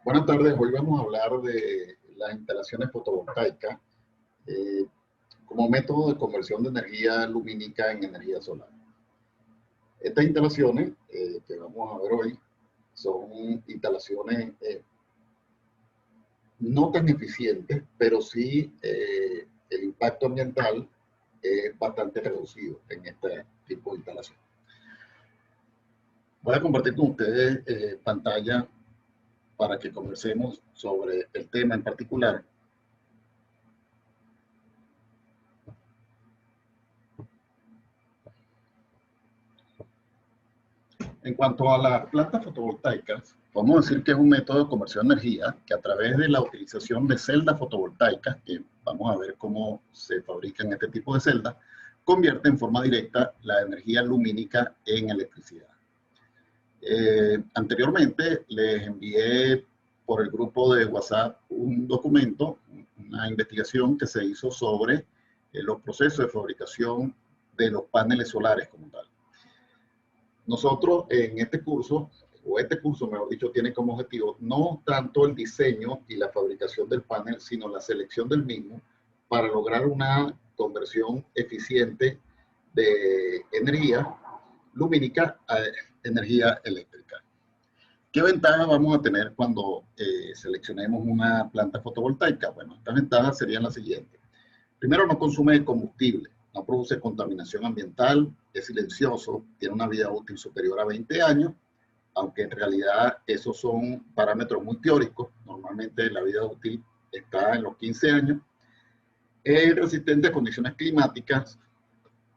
Buenas tardes, hoy vamos a hablar de las instalaciones fotovoltaicas como método de conversión de energía lumínica en energía solar. Estas instalaciones que vamos a ver hoy son instalaciones no tan eficientes, pero sí el impacto ambiental es bastante reducido en este tipo de instalación. Voy a compartir con ustedes pantalla para que conversemos sobre el tema en particular. En cuanto a las plantas fotovoltaicas, podemos decir que es un método de conversión de energía que a través de la utilización de celdas fotovoltaicas, que vamos a ver cómo se fabrican este tipo de celdas, convierte en forma directa la energía lumínica en electricidad. Anteriormente les envié por el grupo de WhatsApp un documento, una investigación que se hizo sobre los procesos de fabricación de los paneles solares como tal. Nosotros en este curso mejor dicho, tiene como objetivo no tanto el diseño y la fabricación del panel, sino la selección del mismo para lograr una conversión eficiente de energía lumínica a energía eléctrica. ¿Qué ventajas vamos a tener cuando seleccionemos una planta fotovoltaica? Bueno, estas ventajas serían las siguientes. Primero, no consume combustible, no produce contaminación ambiental, es silencioso, tiene una vida útil superior a 20 años, aunque en realidad esos son parámetros muy teóricos. Normalmente la vida útil está en los 15 años. Es resistente a condiciones climáticas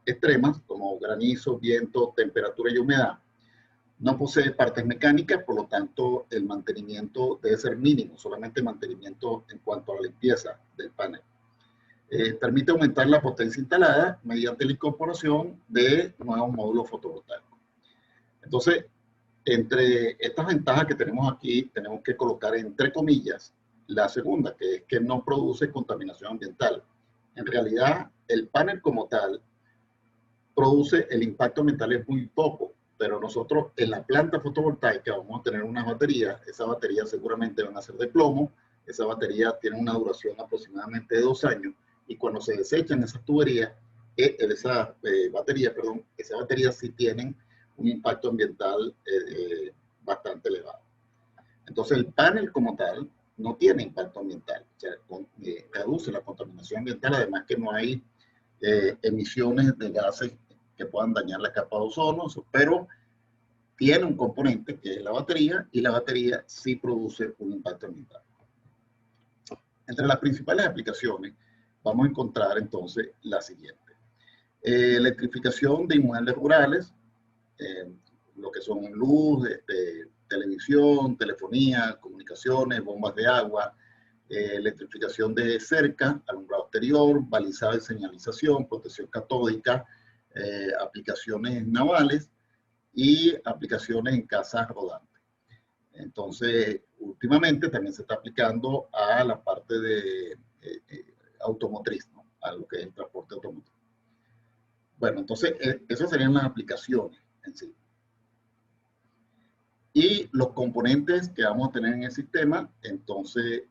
extremas, como granizo, viento, temperatura y humedad. No posee partes mecánicas, por lo tanto el mantenimiento debe ser mínimo, solamente mantenimiento en cuanto a la limpieza del panel. Permite aumentar la potencia instalada mediante la incorporación de nuevos módulos fotovoltaicos. Entonces, entre estas ventajas que tenemos aquí, tenemos que colocar entre comillas la segunda, que es que no produce contaminación ambiental. En realidad, el panel como tal produce, el impacto ambiental es muy poco, pero nosotros en la planta fotovoltaica vamos a tener unas baterías. Esas baterías seguramente van a ser de plomo. Esa batería tiene una duración aproximadamente de 2 años, y cuando se desechan esas tuberías, esas baterías sí tienen un impacto ambiental bastante elevado. Entonces el panel como tal no tiene impacto ambiental, o sea, reduce la contaminación ambiental, además que no hay emisiones de gases que puedan dañar la capa de ozono, pero tiene un componente que es la batería, y la batería sí produce un impacto ambiental. Entre las principales aplicaciones vamos a encontrar entonces la siguiente. Electrificación de inmuebles rurales, lo que son luz, televisión, telefonía, comunicaciones, bombas de agua, electrificación de cerca, alumbrado exterior, balizado de señalización, protección catódica, aplicaciones navales y aplicaciones en casas rodantes. Entonces, últimamente también se está aplicando a la parte de automotriz, ¿no? A lo que es el transporte automotriz. Bueno, entonces, esas serían las aplicaciones en sí. Y los componentes que vamos a tener en el sistema, entonces,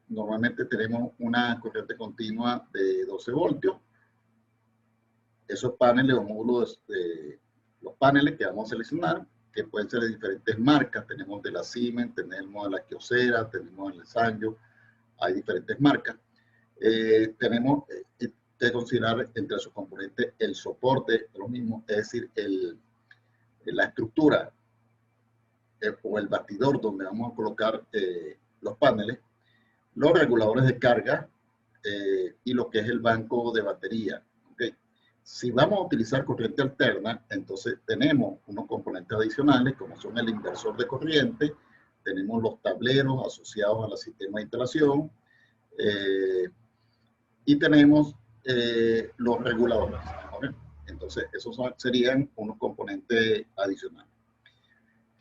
normalmente tenemos una corriente continua de 12 voltios. Esos paneles o módulos los paneles que vamos a seleccionar, que pueden ser de diferentes marcas. Tenemos de la Siemens, tenemos de la Kyocera, tenemos de la Sanyo, hay diferentes marcas. Tenemos que considerar entre sus componentes el soporte de los mismos, es decir, la estructura o el bastidor donde vamos a colocar los paneles, los reguladores de carga y lo que es el banco de batería. ¿Okay? Si vamos a utilizar corriente alterna, entonces tenemos unos componentes adicionales como son el inversor de corriente, tenemos los tableros asociados al sistema de instalación y tenemos los reguladores. ¿Okay? Entonces esos serían unos componentes adicionales.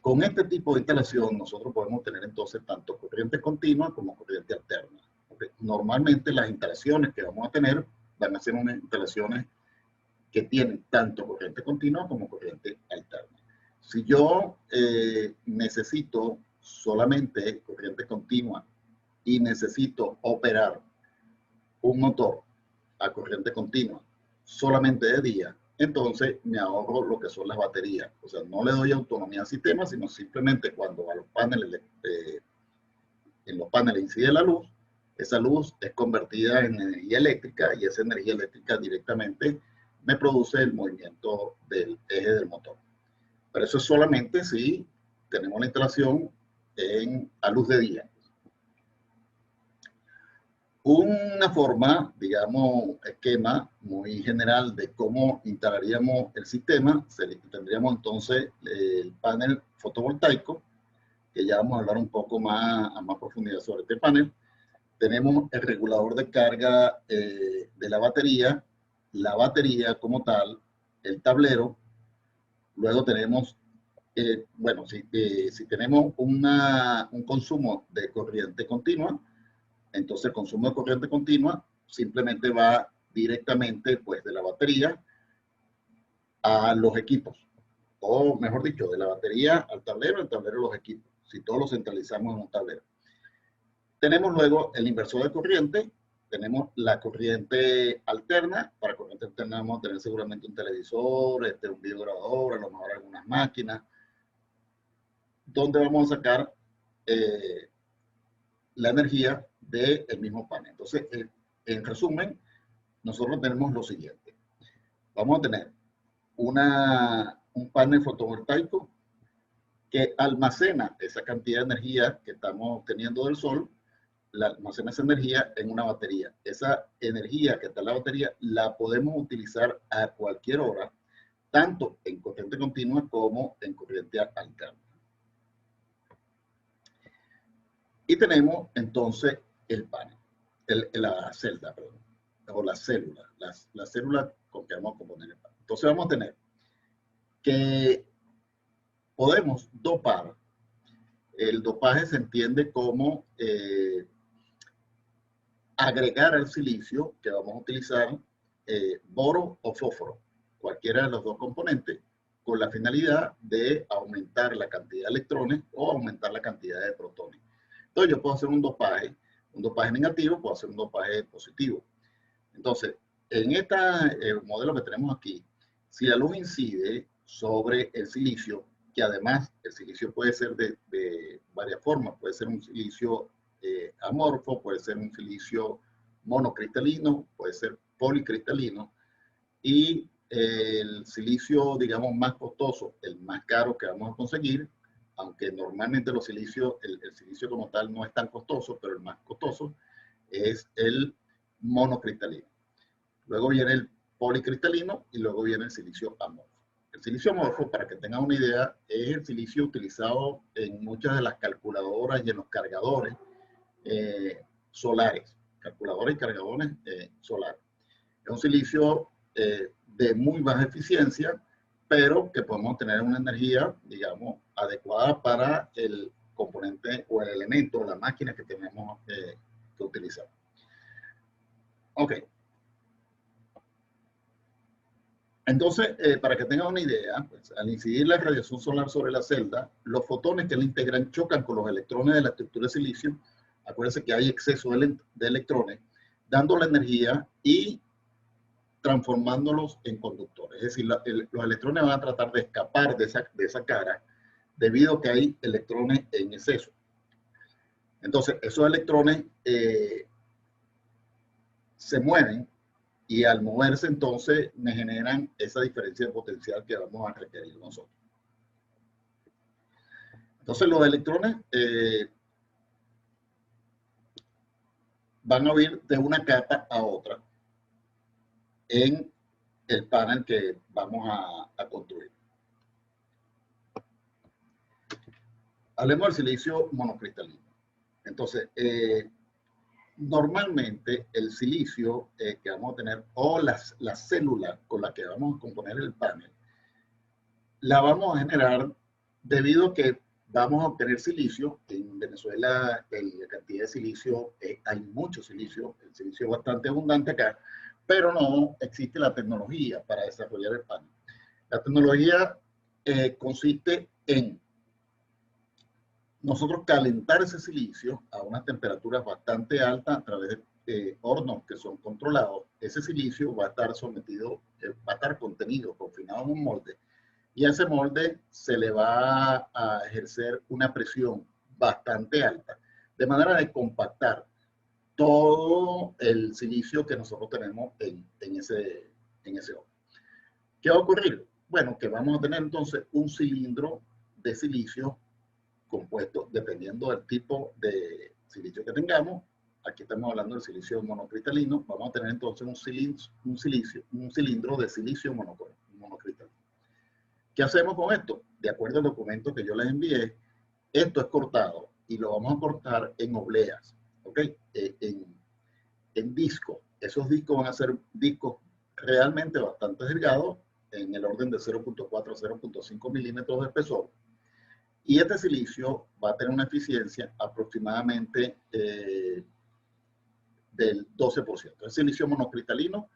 Con este tipo de instalación nosotros podemos tener entonces tanto corriente continua como corriente alterna. ¿Okay? Normalmente las instalaciones que vamos a tener van a ser unas instalaciones que tienen tanto corriente continua como corriente alterna. Si yo necesito solamente corriente continua y necesito operar un motor a corriente continua solamente de día, entonces me ahorro lo que son las baterías. O sea, no le doy autonomía al sistema, sino simplemente cuando a los paneles, en los paneles incide la luz, esa luz es convertida en energía eléctrica y esa energía eléctrica directamente me produce el movimiento del eje del motor. Pero eso es solamente si tenemos la instalación a luz de día. Una forma, digamos, esquema muy general de cómo instalaríamos el sistema, tendríamos entonces el panel fotovoltaico, que ya vamos a hablar un poco más a más profundidad sobre este panel. Tenemos el regulador de carga de la batería como tal, el tablero. Luego tenemos, bueno, si tenemos un consumo de corriente continua, entonces el consumo de corriente continua simplemente va directamente pues, de la batería a los equipos. O mejor dicho, de la batería al tablero, el tablero a los equipos. Si todos lo centralizamos en un tablero. Tenemos luego el inversor de corriente, tenemos la corriente alterna. Para corriente alterna vamos a tener seguramente un televisor, un videograbador, a lo mejor algunas máquinas, donde vamos a sacar la energía del mismo panel. Entonces, en resumen, nosotros tenemos lo siguiente. Vamos a tener un panel fotovoltaico que almacena esa cantidad de energía que estamos obteniendo del sol, almacena esa energía en una batería. Esa energía que está en la batería la podemos utilizar a cualquier hora, tanto en corriente continua como en corriente alterna. Y tenemos entonces el panel, la celda, perdón, o la célula, la célula con que vamos a componer el panel. Entonces vamos a tener que podemos dopar. El dopaje se entiende como agregar al silicio que vamos a utilizar boro o fósforo, cualquiera de los dos componentes, con la finalidad de aumentar la cantidad de electrones o aumentar la cantidad de protones. Entonces yo puedo hacer un dopaje negativo, puedo hacer un dopaje positivo. Entonces, en este modelo que tenemos aquí, si la luz incide sobre el silicio, que además el silicio puede ser de varias formas, puede ser un silicio amorfo, puede ser un silicio monocristalino, puede ser policristalino, y el silicio, digamos, más costoso, el más caro que vamos a conseguir, aunque normalmente los silicios, el silicio como tal no es tan costoso, pero el más costoso es el monocristalino. Luego viene el policristalino y luego viene el silicio amorfo. El silicio amorfo, para que tengan una idea, es el silicio utilizado en muchas de las calculadoras y en los cargadores solares. Calculadores y cargadores solares. Es un silicio de muy baja eficiencia, pero que podemos tener una energía, digamos, adecuada para el componente o el elemento o la máquina que tenemos que utilizar. Ok. Entonces, para que tengan una idea, pues, al incidir la radiación solar sobre la celda, los fotones que la integran chocan con los electrones de la estructura de silicio. Acuérdense que hay exceso de electrones, dando la energía y transformándolos en conductores. Es decir, los electrones van a tratar de escapar de esa cara debido a que hay electrones en exceso. Entonces, esos electrones se mueven y al moverse entonces me generan esa diferencia de potencial que vamos a requerir nosotros. Entonces, los electrones van a ir de una capa a otra en el panel que vamos a construir. Hablemos del silicio monocristalino. Entonces, normalmente el silicio que vamos a tener o la célula con la que vamos a componer el panel, la vamos a generar debido a que vamos a obtener silicio. En Venezuela la cantidad de silicio, hay mucho silicio, el silicio es bastante abundante acá, pero no existe la tecnología para desarrollar el panel. La tecnología consiste en nosotros calentar ese silicio a unas temperaturas bastante altas a través de hornos que son controlados. Ese silicio va a estar sometido, va a estar contenido, confinado en un molde, y a ese molde se le va a ejercer una presión bastante alta, de manera de compactar todo el silicio que nosotros tenemos en ese horno. ¿Qué va a ocurrir? Bueno, que vamos a tener entonces un cilindro de silicio compuesto, dependiendo del tipo de silicio que tengamos. Aquí estamos hablando del silicio monocristalino. Vamos a tener entonces un cilindro de silicio monocristalino. ¿Qué hacemos con esto? De acuerdo al documento que yo les envié, esto es cortado y lo vamos a cortar en obleas, ¿ok? En discos. Esos discos van a ser discos realmente bastante delgados, en el orden de 0.4 a 0.5 milímetros de espesor. Y este silicio va a tener una eficiencia aproximadamente del 12%. El silicio monocristalino,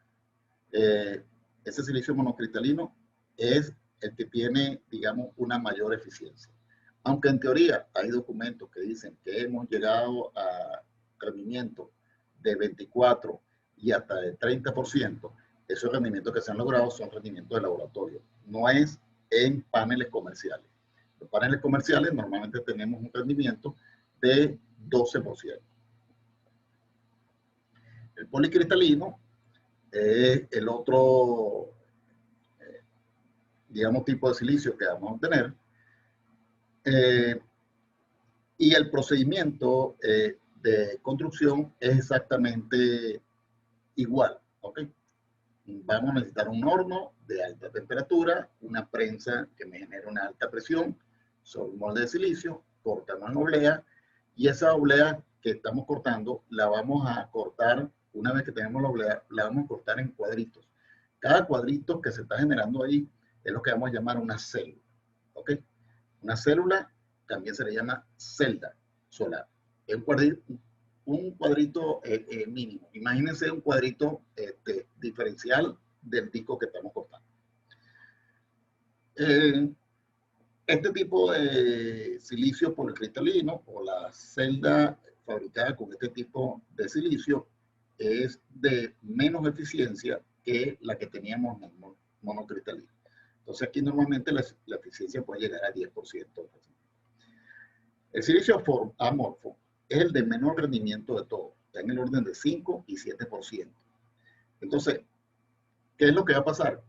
ese silicio monocristalino es el que tiene, digamos, una mayor eficiencia. Aunque en teoría hay documentos que dicen que hemos llegado a rendimiento de 24 y hasta de 30%, esos rendimientos que se han logrado son rendimientos de laboratorio. No es en paneles comerciales. Los paneles comerciales normalmente tenemos un rendimiento de 12%. El policristalino es el otro, digamos, tipo de silicio que vamos a obtener. Y el procedimiento de construcción es exactamente igual, ¿ok? Vamos a necesitar un horno de alta temperatura, una prensa que me genere una alta presión sobre un molde de silicio, cortamos en oblea, y esa oblea que estamos cortando la vamos a cortar, una vez que tenemos la oblea, la vamos a cortar en cuadritos. Cada cuadrito que se está generando ahí es lo que vamos a llamar una célula, ¿ok? Una célula también se le llama celda solar. Es un cuadrito mínimo. Imagínense un cuadrito diferencial del disco que estamos cortando. Este tipo de silicio policristalino o la celda fabricada con este tipo de silicio es de menos eficiencia que la que teníamos en el monocristalino. Entonces aquí normalmente la eficiencia puede llegar a 10%. El silicio amorfo es el de menor rendimiento de todo. Está en el orden de 5 y 7%. Entonces, ¿qué es lo que va a pasar?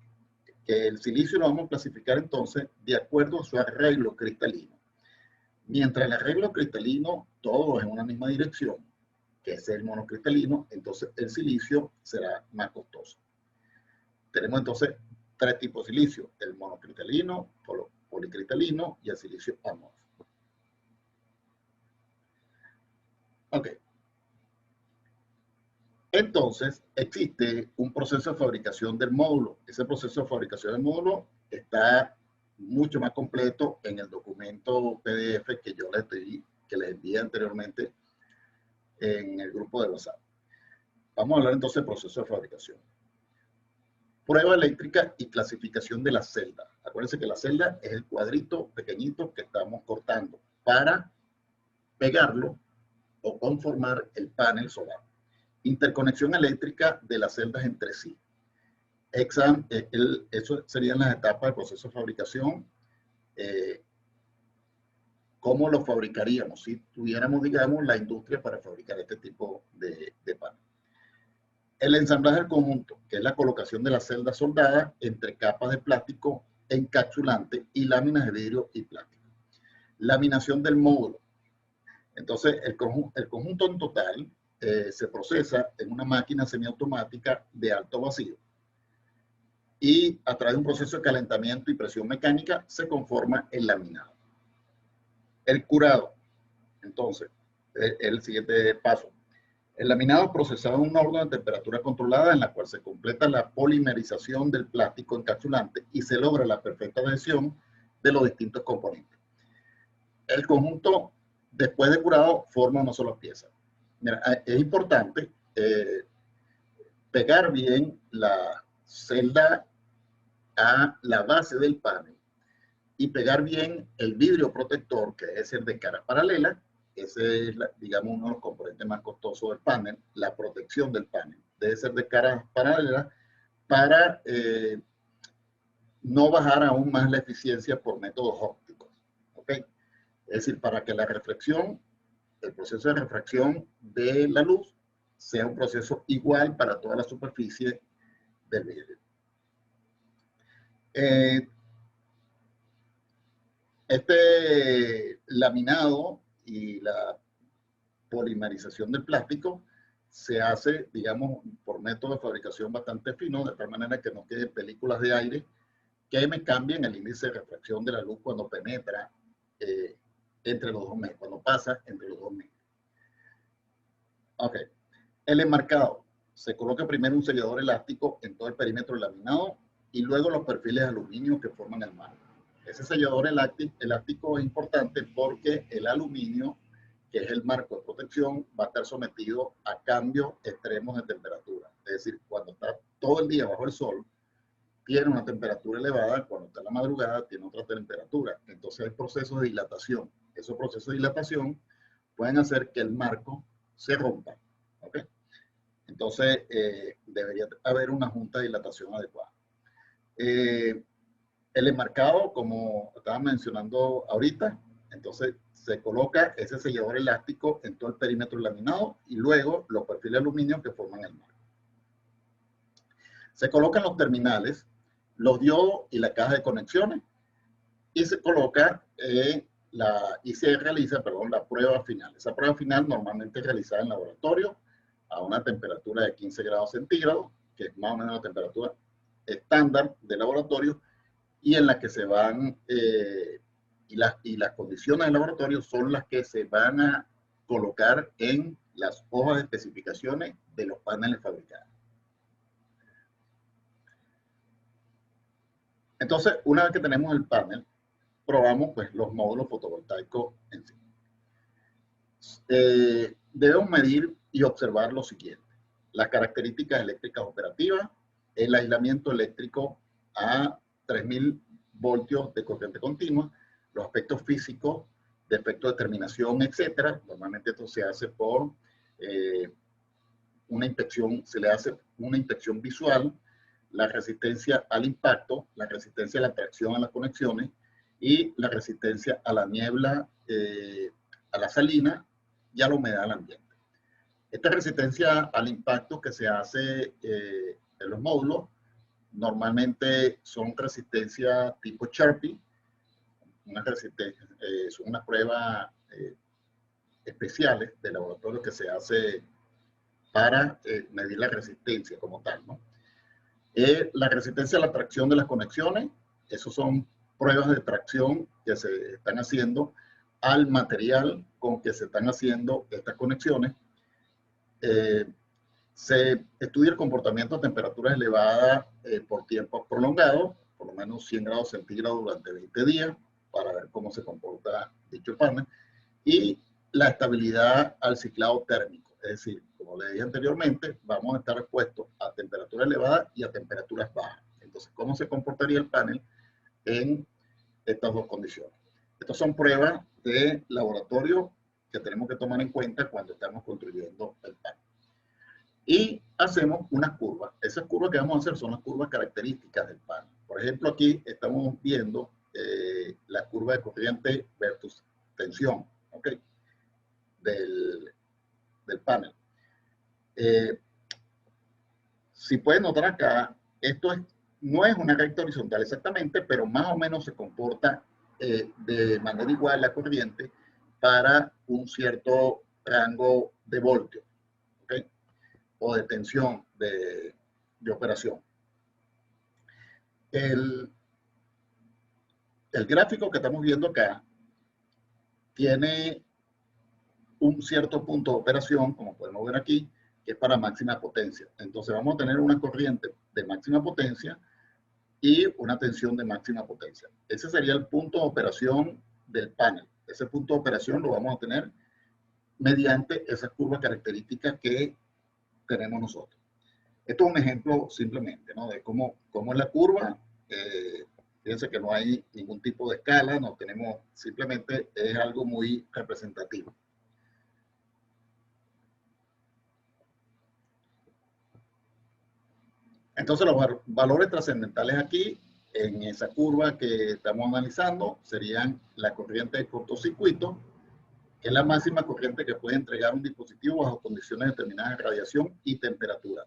Que el silicio lo vamos a clasificar entonces de acuerdo a su arreglo cristalino. Mientras el arreglo cristalino todo es en una misma dirección, que es el monocristalino, entonces el silicio será más costoso. Tenemos entonces tres tipos de silicio: el monocristalino, policristalino y el silicio amorfo. Ok. Entonces, existe un proceso de fabricación del módulo. Ese proceso de fabricación del módulo está mucho más completo en el documento PDF que les envié anteriormente en el grupo de WhatsApp. Vamos a hablar entonces del proceso de fabricación. Prueba eléctrica y clasificación de la celda. Acuérdense que la celda es el cuadrito pequeñito que estamos cortando para pegarlo o conformar el panel solar. Interconexión eléctrica de las celdas entre sí. Eso serían las etapas del proceso de fabricación. ¿Cómo lo fabricaríamos si tuviéramos, digamos, la industria para fabricar este tipo de panel? El ensamblaje del conjunto, que es la colocación de las celdas soldadas entre capas de plástico encapsulante y láminas de vidrio y plástico. Laminación del módulo. Entonces, el conjunto en total se procesa en una máquina semiautomática de alto vacío y a través de un proceso de calentamiento y presión mecánica se conforma el laminado. El curado, entonces, es el siguiente paso. El laminado es procesado en un horno de temperatura controlada en la cual se completa la polimerización del plástico encapsulante y se logra la perfecta adhesión de los distintos componentes. El conjunto, después de curado, forma una sola pieza. Mira, es importante pegar bien la celda a la base del panel y pegar bien el vidrio protector, que debe ser de cara paralela. Ese es, digamos, uno de los componentes más costosos del panel, la protección del panel. Debe ser de cara paralela para no bajar aún más la eficiencia por métodos ópticos. ¿Okay? Es decir, para que la reflexión, el proceso de refracción de la luz sea un proceso igual para toda la superficie del vidrio. Este laminado y la polimerización del plástico se hace, digamos, por método de fabricación bastante fino, de tal manera que no queden películas de aire que me cambien el índice de refracción de la luz cuando penetra entre los dos medios, cuando pasa entre los dos medios. Ok. El enmarcado. Se coloca primero un sellador elástico en todo el perímetro laminado y luego los perfiles de aluminio que forman el marco. Ese sellador elástico es importante porque el aluminio, que es el marco de protección, va a estar sometido a cambios extremos de temperatura. Es decir, cuando está todo el día bajo el sol, tiene una temperatura elevada, cuando está en la madrugada, tiene otra temperatura. Entonces hay procesos de dilatación. Esos procesos de dilatación pueden hacer que el marco se rompa. ¿Okay? Entonces, debería haber una junta de dilatación adecuada. El enmarcado, como estaba mencionando ahorita, entonces se coloca ese sellador elástico en todo el perímetro laminado y luego los perfiles de aluminio que forman el marco. Se colocan los terminales, los diodos y la caja de conexiones y se coloca y se realiza, la prueba final. Esa prueba final normalmente es realizada en laboratorio a una temperatura de 15 grados centígrados, que es más o menos la temperatura estándar de laboratorio, y en la que se van, y las condiciones del laboratorio son las que se van a colocar en las hojas de especificaciones de los paneles fabricados. Entonces, una vez que tenemos el panel, probamos pues los módulos fotovoltaicos en sí. Debemos medir y observar lo siguiente: las características eléctricas operativas, el aislamiento eléctrico a 3000 voltios de corriente continua, los aspectos físicos, defectos de terminación, etcétera. Normalmente esto se hace por una inspección, se le hace una inspección visual, la resistencia al impacto, la resistencia a la tracción a las conexiones y la resistencia a la niebla, a la salina y a la humedad del ambiente. Esta resistencia al impacto que se hace en los módulos normalmente son resistencia tipo Sharpie, son unas pruebas especiales de laboratorio que se hace para medir la resistencia como tal, ¿no? La resistencia a la tracción de las conexiones, esos son pruebas de tracción que se están haciendo al material con que se están haciendo estas conexiones. Se estudia el comportamiento a temperaturas elevadas por tiempos prolongados, por lo menos 100 grados centígrados durante 20 días, para ver cómo se comporta dicho panel, y la estabilidad al ciclado térmico. Es decir, como le dije anteriormente, vamos a estar expuestos a temperaturas elevadas y a temperaturas bajas. Entonces, ¿cómo se comportaría el panel en estas dos condiciones? Estas son pruebas de laboratorio que tenemos que tomar en cuenta cuando estamos construyendo el panel. Y hacemos unas curvas. Esas curvas que vamos a hacer son las curvas características del panel. Por ejemplo, aquí estamos viendo la curva de corriente versus tensión, ¿ok? Del panel. Si pueden notar acá, esto no es una recta horizontal exactamente, pero más o menos se comporta de manera igual la corriente para un cierto rango de voltios, ¿ok? O de tensión de operación. El gráfico que estamos viendo acá tiene un cierto punto de operación, como podemos ver aquí, que es para máxima potencia. Entonces vamos a tener una corriente de máxima potencia y una tensión de máxima potencia. Ese sería el punto de operación del panel. Ese punto de operación lo vamos a tener mediante esas curvas características que tenemos nosotros. Esto es un ejemplo simplemente, ¿no? De cómo es la curva Fíjense que no hay ningún tipo de escala, no tenemos, simplemente es algo muy representativo. Entonces los valores trascendentales aquí, en esa curva que estamos analizando, serían la corriente de cortocircuito, que es la máxima corriente que puede entregar un dispositivo bajo condiciones determinadas de radiación y temperatura,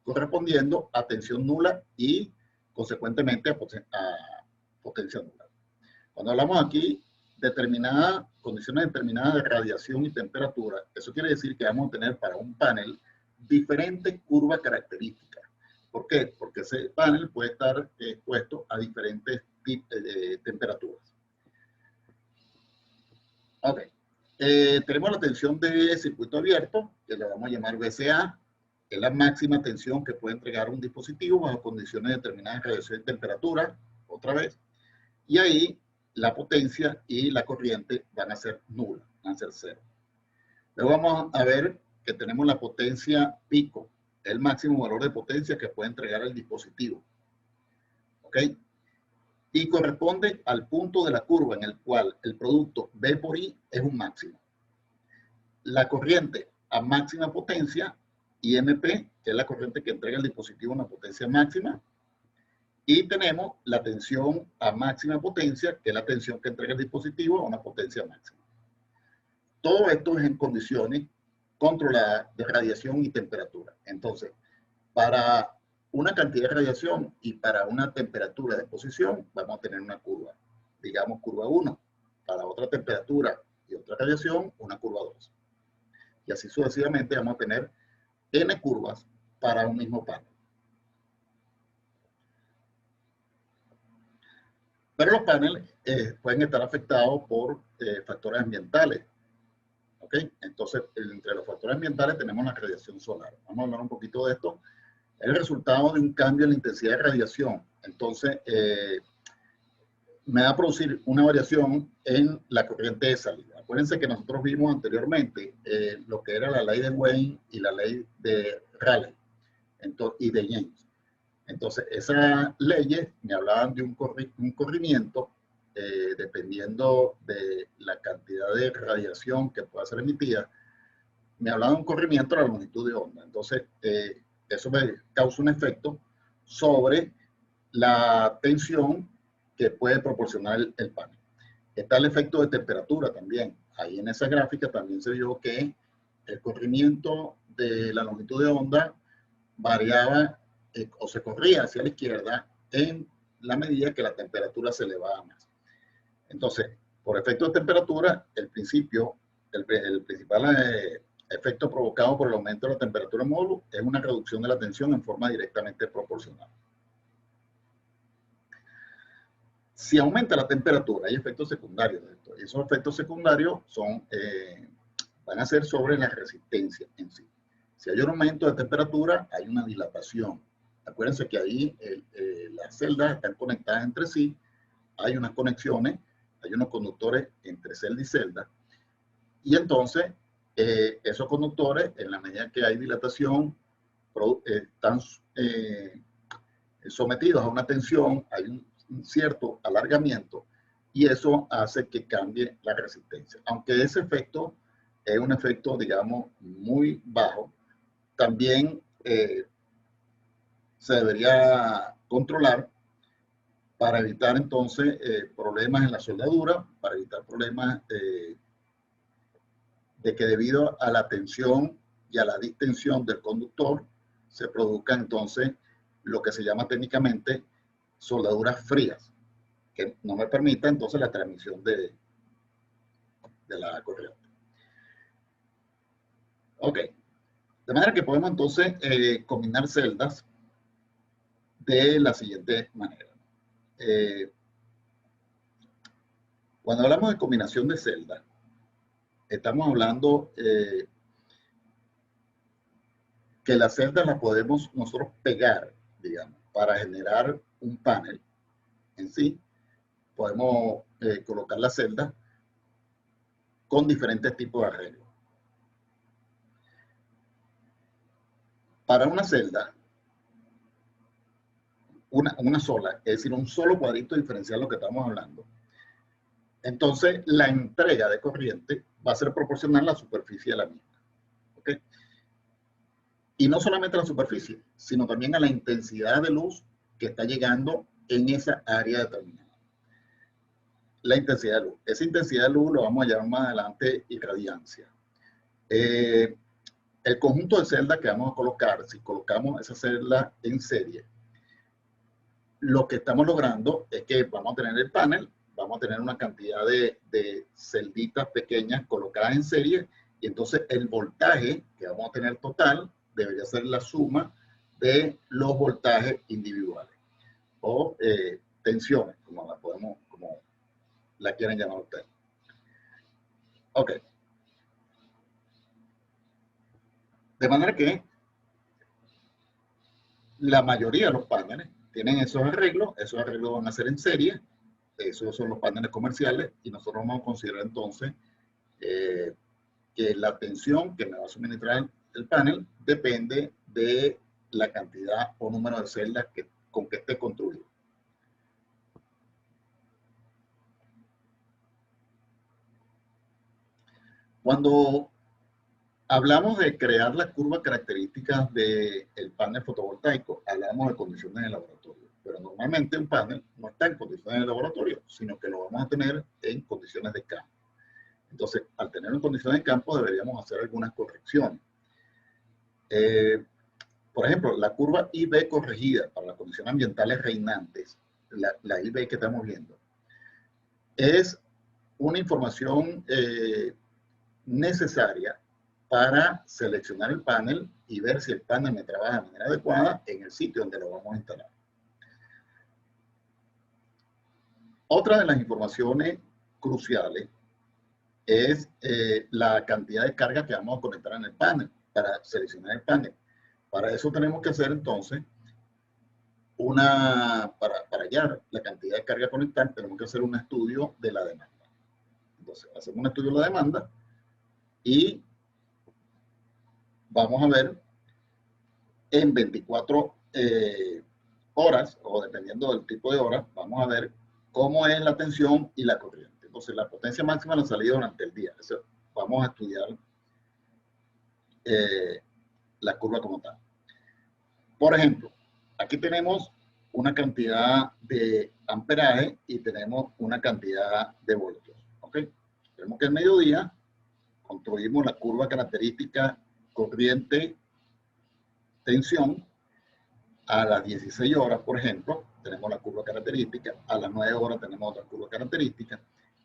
correspondiendo a tensión nula y, consecuentemente, a potencia nula. Cuando hablamos aquí condiciones determinadas de radiación y temperatura, eso quiere decir que vamos a tener para un panel diferentes curvas características. ¿Por qué? Porque ese panel puede estar expuesto a diferentes temperaturas. Ok. Tenemos la tensión de circuito abierto, que le vamos a llamar VCA, que es la máxima tensión que puede entregar un dispositivo bajo condiciones determinadas de radiación y temperatura, otra vez. Y ahí la potencia y la corriente van a ser nulas, van a ser cero. Luego vamos a ver que tenemos la potencia pico, el máximo valor de potencia que puede entregar el dispositivo. ¿Ok? Y corresponde al punto de la curva en el cual el producto B por I es un máximo. La corriente a máxima potencia, IMP, que es la corriente que entrega el dispositivo a una potencia máxima, y tenemos la tensión a máxima potencia, que es la tensión que entrega el dispositivo a una potencia máxima. Todo esto es en condiciones controladas de radiación y temperatura. Entonces, para una cantidad de radiación y para una temperatura de exposición, vamos a tener una curva. Digamos curva 1. Para otra temperatura y otra radiación, una curva 2. Y así sucesivamente vamos a tener n curvas para un mismo panel. Pero los paneles pueden estar afectados por factores ambientales. ¿Ok? Entonces, entre los factores ambientales tenemos la radiación solar. Vamos a hablar un poquito de esto. Es el resultado de un cambio en la intensidad de radiación. Entonces, me va a producir una variación en la corriente de salida. Acuérdense que nosotros vimos anteriormente lo que era la ley de Wayne y la ley de Rayleigh y de James. Entonces, esas leyes me hablaban de un corrimiento dependiendo de la cantidad de radiación que pueda ser emitida. Me hablaban de un corrimiento a la longitud de onda. Entonces, eso me causa un efecto sobre la tensión que puede proporcionar el panel. Está el efecto de temperatura también. Ahí en esa gráfica también se vio que el corrimiento de la longitud de onda variaba o se corría hacia la izquierda en la medida que la temperatura se elevaba más. Entonces, por efecto de temperatura, el principal efecto provocado por el aumento de la temperatura en módulo es una reducción de la tensión en forma directamente proporcional. Si aumenta la temperatura, hay efectos secundarios de esto. Y esos efectos secundarios van a ser sobre la resistencia en sí. Si hay un aumento de temperatura, hay una dilatación. Acuérdense que ahí las celdas están conectadas entre sí, hay unas conexiones, hay unos conductores entre celda y celda, y entonces esos conductores, en la medida que hay dilatación, están sometidos a una tensión, hay un cierto alargamiento, y eso hace que cambie la resistencia. Aunque ese efecto es un efecto, digamos, muy bajo, también se debería controlar para evitar entonces problemas en la soldadura, para evitar problemas de que debido a la tensión y a la distensión del conductor se produzca entonces lo que se llama técnicamente soldaduras frías, que no me permita entonces la transmisión de la corriente. Ok, de manera que podemos entonces combinar celdas de la siguiente manera. Cuando hablamos de combinación de celdas, estamos hablando que las celdas las podemos nosotros pegar, digamos, para generar un panel en sí. Podemos colocar las celdas con diferentes tipos de arreglos. Para una celda, una sola, es decir, un solo cuadrito diferencial, lo que estamos hablando, entonces la entrega de corriente va a ser proporcional a la superficie de la misma. ¿Ok? Y no solamente a la superficie, sino también a la intensidad de luz que está llegando en esa área determinada. La intensidad de luz. Esa intensidad de luz lo vamos a llamar más adelante irradiancia. El conjunto de celdas que vamos a colocar, si colocamos esa celda en serie, lo que estamos logrando es que vamos a tener el panel, vamos a tener una cantidad de celditas pequeñas colocadas en serie, y entonces el voltaje que vamos a tener total debería ser la suma de los voltajes individuales o tensiones, como la quieren llamar ustedes. Ok. De manera que la mayoría de los paneles tienen esos arreglos van a ser en serie, esos son los paneles comerciales, y nosotros vamos a considerar entonces que la tensión que me va a suministrar el panel depende de la cantidad o número de celdas con que esté construido. Cuando hablamos de crear las curvas características del panel fotovoltaico, hablamos de condiciones de laboratorio, pero normalmente un panel no está en condiciones de laboratorio, sino que lo vamos a tener en condiciones de campo. Entonces, al tener en condiciones de campo, deberíamos hacer algunas correcciones. Por ejemplo, la curva IB corregida para las condiciones ambientales reinantes, la IB que estamos viendo, es una información necesaria para seleccionar el panel y ver si el panel me trabaja de manera adecuada en el sitio donde lo vamos a instalar. Otra de las informaciones cruciales es la cantidad de carga que vamos a conectar en el panel para seleccionar el panel. Para eso tenemos que hacer entonces para hallar la cantidad de carga a conectar, tenemos que hacer un estudio de la demanda. Entonces, hacemos un estudio de la demanda y vamos a ver en 24 horas, o dependiendo del tipo de horas, vamos a ver cómo es la tensión y la corriente. Entonces, la potencia máxima la salida durante el día. Eso, vamos a estudiar la curva como tal. Por ejemplo, aquí tenemos una cantidad de amperaje y tenemos una cantidad de voltios. ¿Ok? Tenemos que al mediodía construimos la curva característica corriente, tensión. A las 16 horas, por ejemplo, tenemos la curva característica. A las 9 horas tenemos otra curva característica.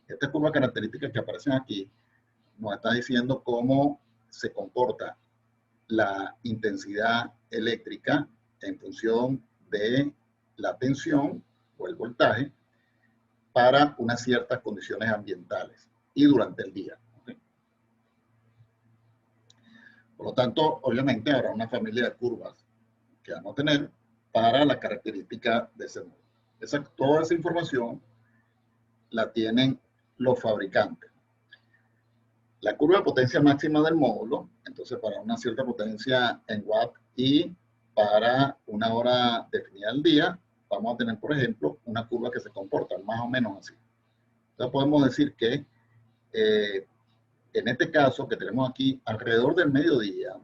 Estas curvas características que aparecen aquí nos está diciendo cómo se comporta la intensidad eléctrica en función de la tensión o el voltaje para unas ciertas condiciones ambientales y durante el día. ¿Okay? Por lo tanto, obviamente habrá una familia de curvas que vamos a tener para la característica de ese módulo. Toda esa información la tienen los fabricantes. La curva de potencia máxima del módulo, entonces para una cierta potencia en watts y para una hora definida al día, vamos a tener, por ejemplo, una curva que se comporta más o menos así. Entonces podemos decir que en este caso que tenemos aquí alrededor del mediodía,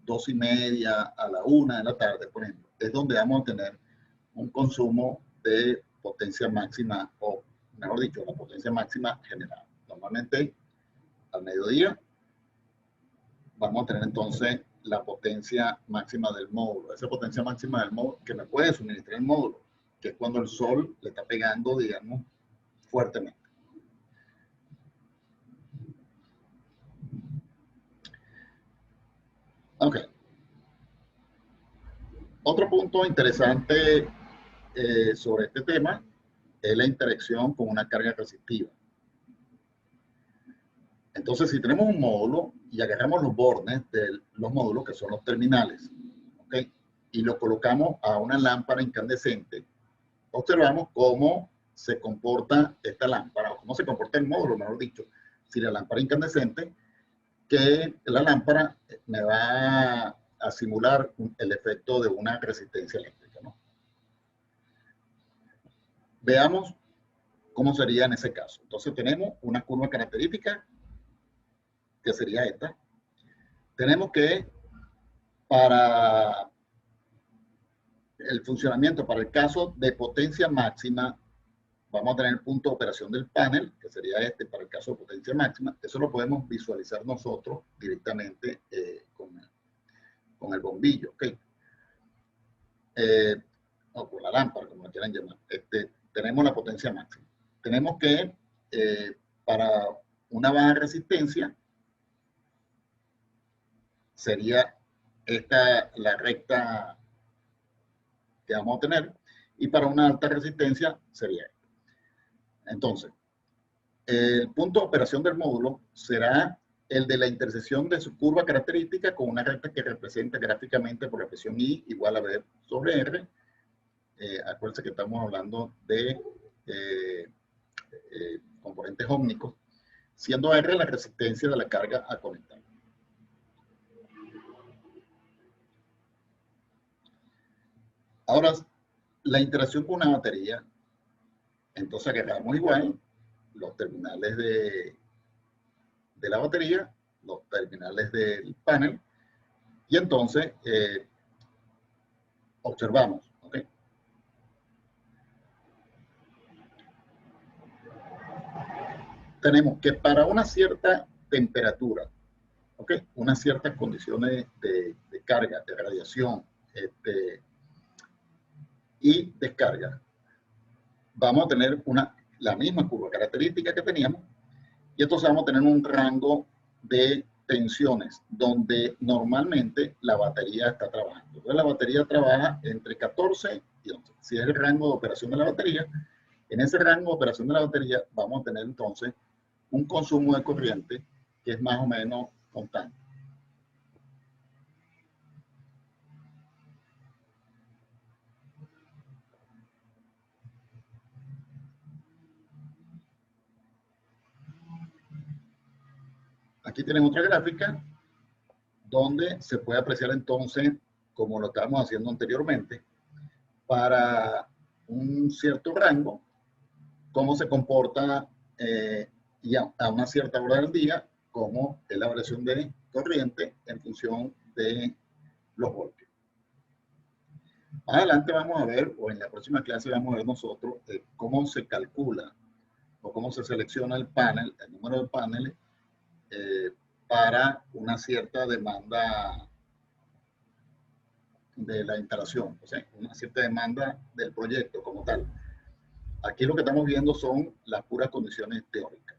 2:30 a la 1 de la tarde, por ejemplo, es donde vamos a tener un consumo de potencia máxima, o mejor dicho, la potencia máxima general. Normalmente al mediodía vamos a tener entonces la potencia máxima del módulo. Esa potencia máxima del módulo que me puede suministrar el módulo, que es cuando el sol le está pegando, digamos, fuertemente. Ok. Otro punto interesante sobre este tema es la interacción con una carga resistiva. Entonces, si tenemos un módulo y agarramos los bornes de los módulos, que son los terminales, ¿okay? Y lo colocamos a una lámpara incandescente, observamos cómo se comporta esta lámpara, o cómo se comporta el módulo, mejor dicho. Si la lámpara incandescente, que la lámpara me va a simular el efecto de una resistencia eléctrica, ¿no? veamos cómo sería en ese caso. Entonces tenemos una curva característica, que sería esta. Tenemos que para el funcionamiento, para el caso de potencia máxima, vamos a tener el punto de operación del panel, que sería este para el caso de potencia máxima. Eso lo podemos visualizar nosotros directamente con el bombillo, ¿ok? O con la lámpara, como la quieran llamar. Tenemos la potencia máxima. Tenemos que, para una baja resistencia, sería esta la recta que vamos a tener, y para una alta resistencia sería esta. Entonces, el punto de operación del módulo será el de la intersección de su curva característica con una recta que representa gráficamente por la expresión I igual a B sobre R. Acuérdense que estamos hablando de componentes ómnicos, siendo R la resistencia de la carga a conectar. Ahora, la interacción con una batería, entonces agarramos igual los terminales de la batería, los terminales del panel, y entonces observamos, ¿ok? Tenemos que para una cierta temperatura, ¿ok? Unas ciertas condiciones de carga, de radiación y descarga, vamos a tener la misma curva característica que teníamos, y entonces vamos a tener un rango de tensiones donde normalmente la batería está trabajando. Entonces la batería trabaja entre 14 y 11. Si es el rango de operación de la batería, en ese rango de operación de la batería vamos a tener entonces un consumo de corriente que es más o menos constante. Aquí tenemos otra gráfica donde se puede apreciar entonces, como lo estábamos haciendo anteriormente, para un cierto rango, cómo se comporta y a una cierta hora del día, cómo es la variación de corriente en función de los voltios. Más adelante vamos a ver, o en la próxima clase vamos a ver nosotros, cómo se calcula o cómo se selecciona el panel, el número de paneles, para una cierta demanda de la instalación, o sea, una cierta demanda del proyecto como tal. Aquí lo que estamos viendo son las puras condiciones teóricas.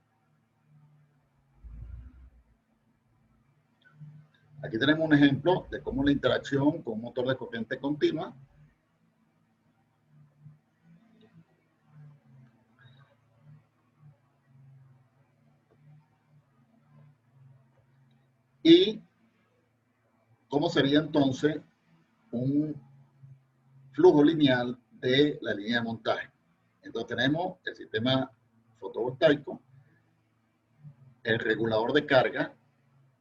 Aquí tenemos un ejemplo de cómo la interacción con un motor de corriente continua y cómo sería entonces un flujo lineal de la línea de montaje. Entonces tenemos el sistema fotovoltaico, el regulador de carga,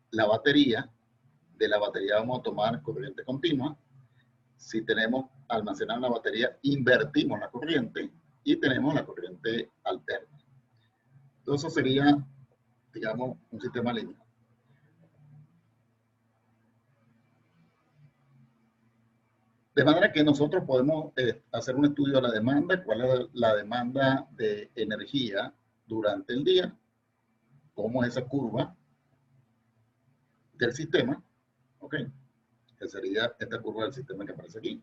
la batería. De la batería vamos a tomar corriente continua. Si tenemos almacenada una batería, invertimos la corriente y tenemos la corriente alterna. Entonces eso sería, digamos, un sistema lineal. De manera que nosotros podemos hacer un estudio de la demanda, cuál es la demanda de energía durante el día, cómo es esa curva del sistema, ¿ok? Que sería esta curva del sistema que aparece aquí.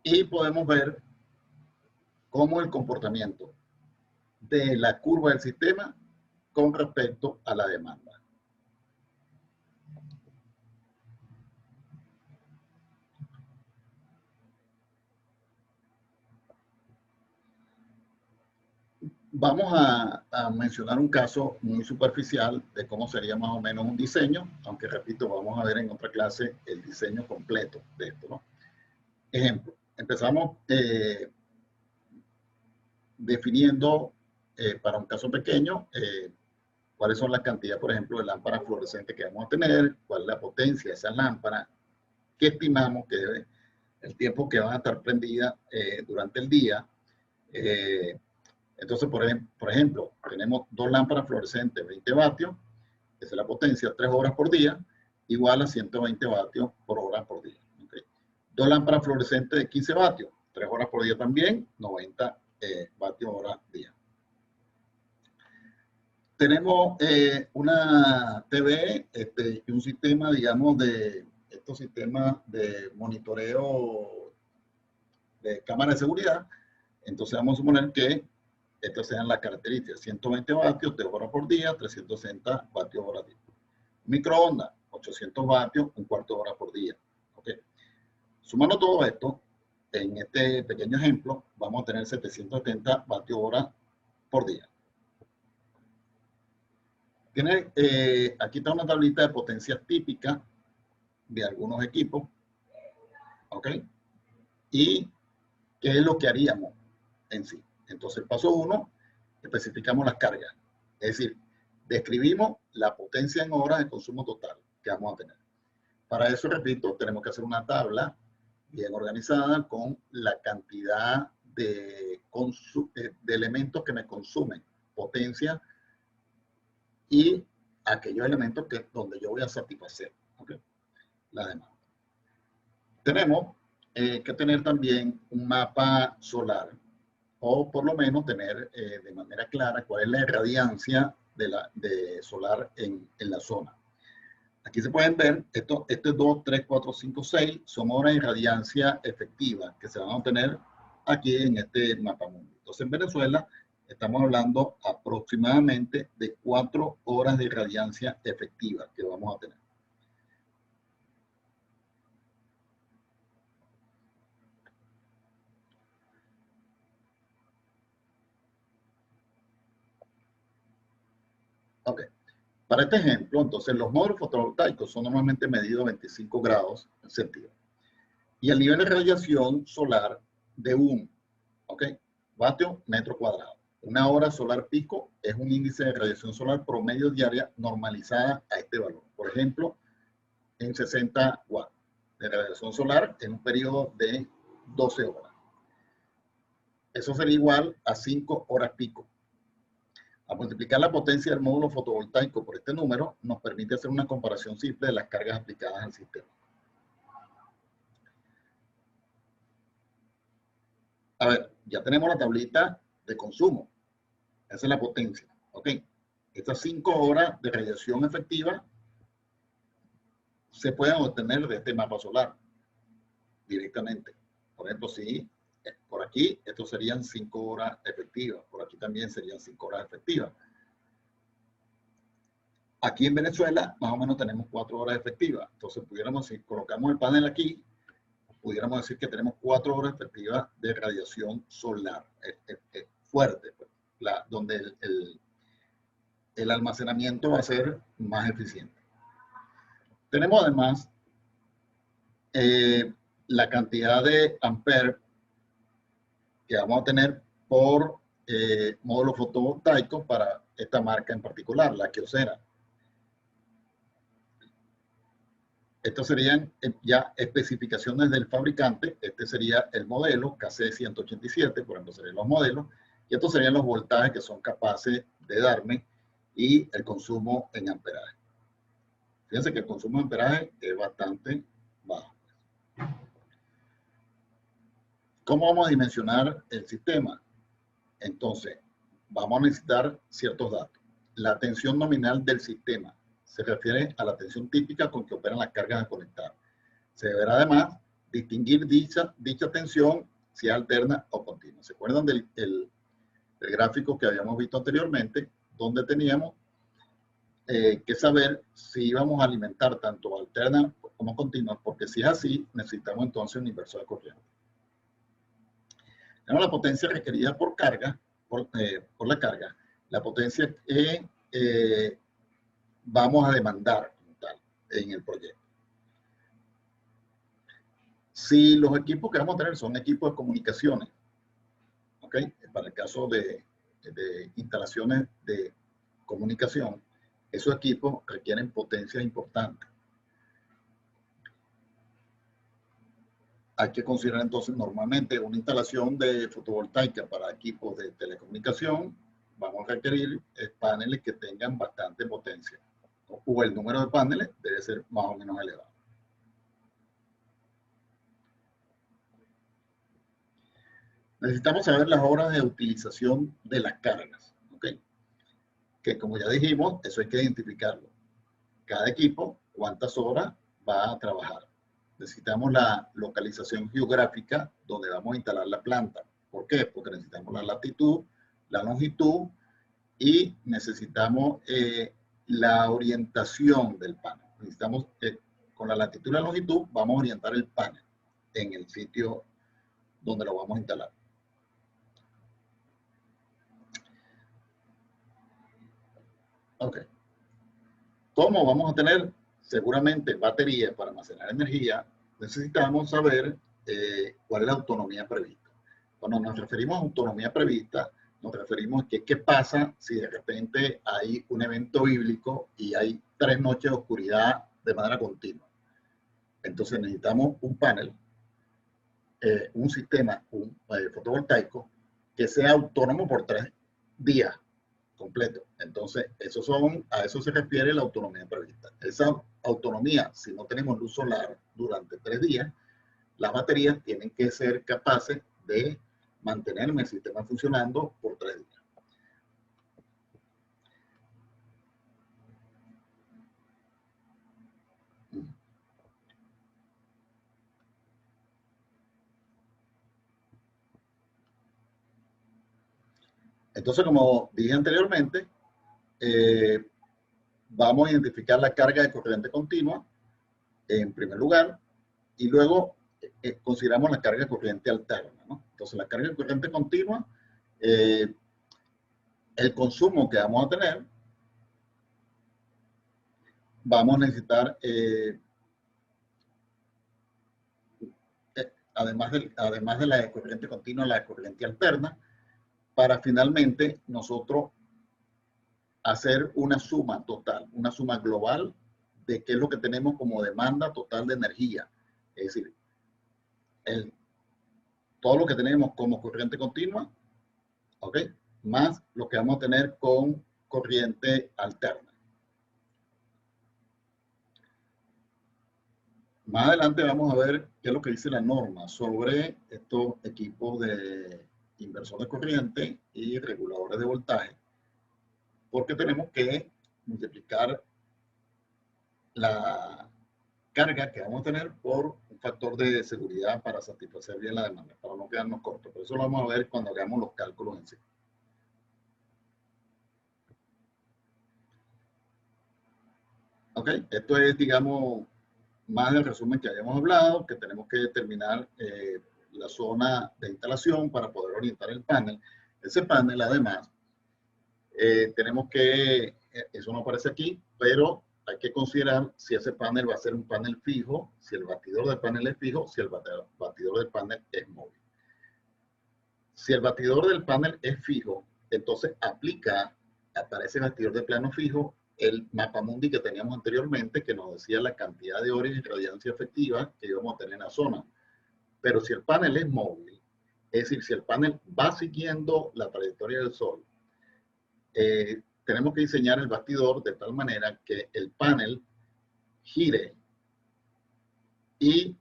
Y podemos ver cómo el comportamiento de la curva del sistema con respecto a la demanda. Vamos a mencionar un caso muy superficial de cómo sería más o menos un diseño, aunque repito, vamos a ver en otra clase el diseño completo de esto, ¿no? Ejemplo, empezamos definiendo para un caso pequeño cuáles son las cantidades, por ejemplo, de lámparas fluorescentes que vamos a tener, cuál es la potencia de esa lámpara, qué estimamos que debe el tiempo que van a estar prendidas durante el día. Entonces, por ejemplo, tenemos 2 lámparas fluorescentes, 20 vatios, esa es la potencia, 3 horas por día, igual a 120 vatios por hora por día. ¿Okay? 2 lámparas fluorescentes de 15 vatios, 3 horas por día también, 90 vatios hora día. Tenemos una TV y un sistema, digamos, de estos sistemas de monitoreo de cámara de seguridad. Entonces vamos a suponer que estas sean las características: 120 vatios de hora por día, 360 vatios hora día. Microondas, 800 vatios, un cuarto de hora por día. ¿Okay? Sumando todo esto, en este pequeño ejemplo, vamos a tener 770 vatios hora por día. Tiene, aquí está una tablita de potencias típicas de algunos equipos. ¿Ok? Y qué es lo que haríamos en sí. Entonces, el paso 1, especificamos las cargas. Es decir, describimos la potencia en horas de consumo total que vamos a tener. Para eso, repito, tenemos que hacer una tabla bien organizada con la cantidad de elementos que me consumen potencia y aquellos elementos donde yo voy a satisfacer, ¿okay?, la demanda. Tenemos que tener también un mapa solar, o por lo menos tener de manera clara cuál es la irradiancia de solar en la zona. Aquí se pueden ver, esto es 2, 3, 4, 5, 6, son horas de irradiancia efectiva que se van a obtener aquí en este mapa mundo. Entonces, en Venezuela estamos hablando aproximadamente de 4 horas de irradiancia efectiva que vamos a tener. Ok. Para este ejemplo, entonces, los módulos fotovoltaicos son normalmente medidos a 25 grados centígrados. Y el nivel de radiación solar de 1, ¿ok?, vatio metro cuadrado. Una hora solar pico es un índice de radiación solar promedio diaria normalizada a este valor. Por ejemplo, en 60 watts de radiación solar en un periodo de 12 horas. Eso sería igual a 5 horas pico. A multiplicar la potencia del módulo fotovoltaico por este número, nos permite hacer una comparación simple de las cargas aplicadas al sistema. A ver, ya tenemos la tablita de consumo. Esa es la potencia. ¿Ok? Estas 5 horas de radiación efectiva se pueden obtener de este mapa solar directamente. Por ejemplo, si por aquí, estos serían 5 horas efectivas. Por aquí también serían 5 horas efectivas. Aquí en Venezuela, más o menos tenemos 4 horas efectivas. Entonces, pudiéramos, si colocamos el panel aquí, pudiéramos decir que tenemos 4 horas efectivas de radiación solar. Es fuerte, pues, donde el almacenamiento va a ser más eficiente. Tenemos además la cantidad de amperes que vamos a tener por módulo fotovoltaico para esta marca en particular, la Kyocera. Estos serían ya especificaciones del fabricante. Este sería el modelo KC187, por ejemplo, serían los modelos. Y estos serían los voltajes que son capaces de darme y el consumo en amperaje. Fíjense que el consumo en amperaje es bastante bajo. ¿Cómo vamos a dimensionar el sistema? Entonces, vamos a necesitar ciertos datos. La tensión nominal del sistema se refiere a la tensión típica con que operan las cargas a conectar. Se deberá además distinguir dicha tensión si es alterna o continua. ¿Se acuerdan del gráfico que habíamos visto anteriormente, donde teníamos que saber si íbamos a alimentar tanto alterna como continua? Porque si es así, necesitamos entonces un inversor de corriente. Tenemos la potencia requerida por carga, por la carga, la potencia que vamos a demandar como tal en el proyecto. Si los equipos que vamos a tener son equipos de comunicaciones, ¿ok?, para el caso de instalaciones de comunicación, esos equipos requieren potencias importantes. hay que considerar entonces normalmente una instalación de fotovoltaica para equipos de telecomunicación. Vamos a requerir paneles que tengan bastante potencia, o el número de paneles debe ser más o menos elevado. Necesitamos saber las horas de utilización de las cargas, ¿ok? Que como ya dijimos, eso hay que identificarlo. Cada equipo, cuántas horas va a trabajar. Necesitamos la localización geográfica donde vamos a instalar la planta. ¿Por qué? Porque necesitamos la latitud, la longitud y necesitamos la orientación del panel. Necesitamos, con la latitud y la longitud, vamos a orientar el panel en el sitio donde lo vamos a instalar. Ok. ¿Cómo vamos a tener seguramente baterías para almacenar energía? Necesitamos saber cuál es la autonomía prevista. Cuando nos referimos a autonomía prevista, nos referimos a que qué pasa si de repente hay un evento bíblico y hay 3 noches de oscuridad de manera continua. Entonces necesitamos un panel, un sistema fotovoltaico que sea autónomo por 3 días completo. Entonces, a eso se refiere la autonomía prevista. Esa autonomía, si no tenemos luz solar durante 3 días, las baterías tienen que ser capaces de mantenerme el sistema funcionando por 3 días. Entonces, como dije anteriormente, vamos a identificar la carga de corriente continua en primer lugar y luego consideramos la carga de corriente alterna, ¿no? Entonces, la carga de corriente continua, el consumo que vamos a tener, vamos a necesitar, además de la corriente continua, la corriente alterna, para finalmente nosotros hacer una suma total, una suma global de qué es lo que tenemos como demanda total de energía. Es decir, todo lo que tenemos como corriente continua, ¿ok? Más lo que vamos a tener con corriente alterna. Más adelante vamos a ver qué es lo que dice la norma sobre estos equipos de inversor de corriente y reguladores de voltaje, porque tenemos que multiplicar la carga que vamos a tener por un factor de seguridad para satisfacer bien la demanda, para no quedarnos cortos. Por eso lo vamos a ver cuando hagamos los cálculos en sí. Ok, esto es, digamos, más del resumen que hayamos hablado, que tenemos que determinar la zona de instalación para poder orientar el panel. Ese panel, además, tenemos que, eso no aparece aquí, pero hay que considerar si ese panel va a ser un panel fijo, si el batidor del panel es fijo, si el batidor del panel es móvil. Si el batidor del panel es fijo, entonces aplica para ese batidor de plano fijo el mapamundi que teníamos anteriormente, que nos decía la cantidad de horas y radiancia efectiva que íbamos a tener en la zona. Pero si el panel es móvil, es decir, si el panel va siguiendo la trayectoria del Sol, tenemos que diseñar el bastidor de tal manera que el panel gire y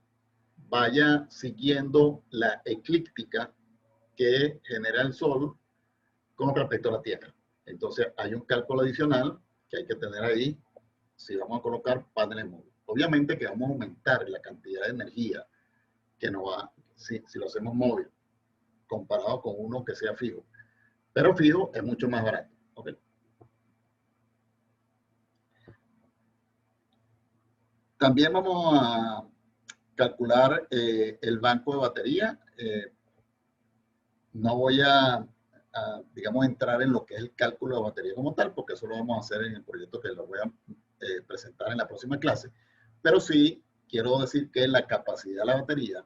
vaya siguiendo la eclíptica que genera el Sol con respecto a la Tierra. Entonces hay un cálculo adicional que hay que tener ahí si vamos a colocar paneles móviles. Obviamente que vamos a aumentar la cantidad de energía que nos va, si lo hacemos móvil, comparado con uno que sea fijo. Pero fijo es mucho más barato. ¿Okay? También vamos a calcular el banco de batería. No voy digamos, entrar en lo que es el cálculo de batería como tal, porque eso lo vamos a hacer en el proyecto que lo voy a presentar en la próxima clase. Pero sí quiero decir que la capacidad de la batería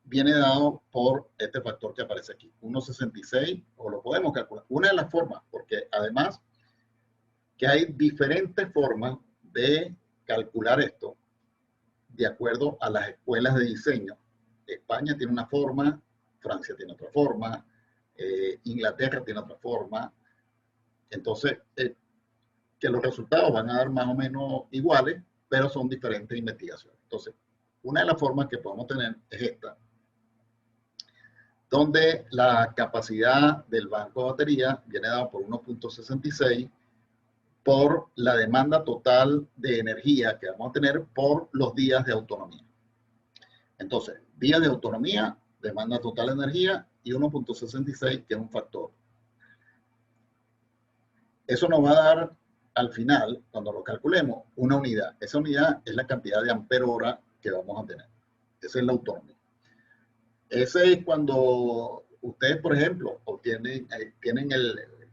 viene dado por este factor que aparece aquí, 1.66, o lo podemos calcular. Una de las formas, porque además que hay diferentes formas de calcular esto, de acuerdo a las escuelas de diseño. España tiene una forma, Francia tiene otra forma, Inglaterra tiene otra forma. Entonces, que los resultados van a dar más o menos iguales, pero son diferentes investigaciones. Entonces, una de las formas que podemos tener es esta, donde la capacidad del banco de batería viene dada por 1.66 por la demanda total de energía que vamos a tener por los días de autonomía. Entonces, días de autonomía, demanda total de energía y 1.66, que es un factor. Eso nos va a dar, al final, cuando lo calculemos, una unidad. Esa unidad es la cantidad de ampero hora que vamos a tener. Esa es la autonomía. Ese es cuando ustedes, por ejemplo, tienen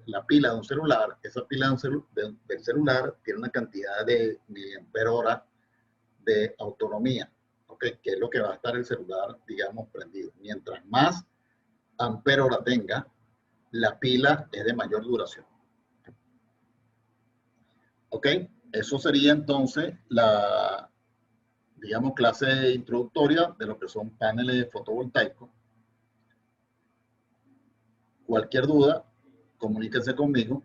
la pila de un celular. Esa pila del celular tiene una cantidad de miliampero hora de autonomía, ¿okay? Que es lo que va a estar el celular, digamos, prendido. Mientras más ampero hora tenga, la pila es de mayor duración. ¿Ok? Eso sería entonces la, digamos, clase introductoria de lo que son paneles fotovoltaicos. Cualquier duda, comuníquense conmigo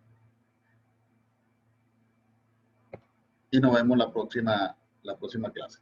y nos vemos la próxima clase.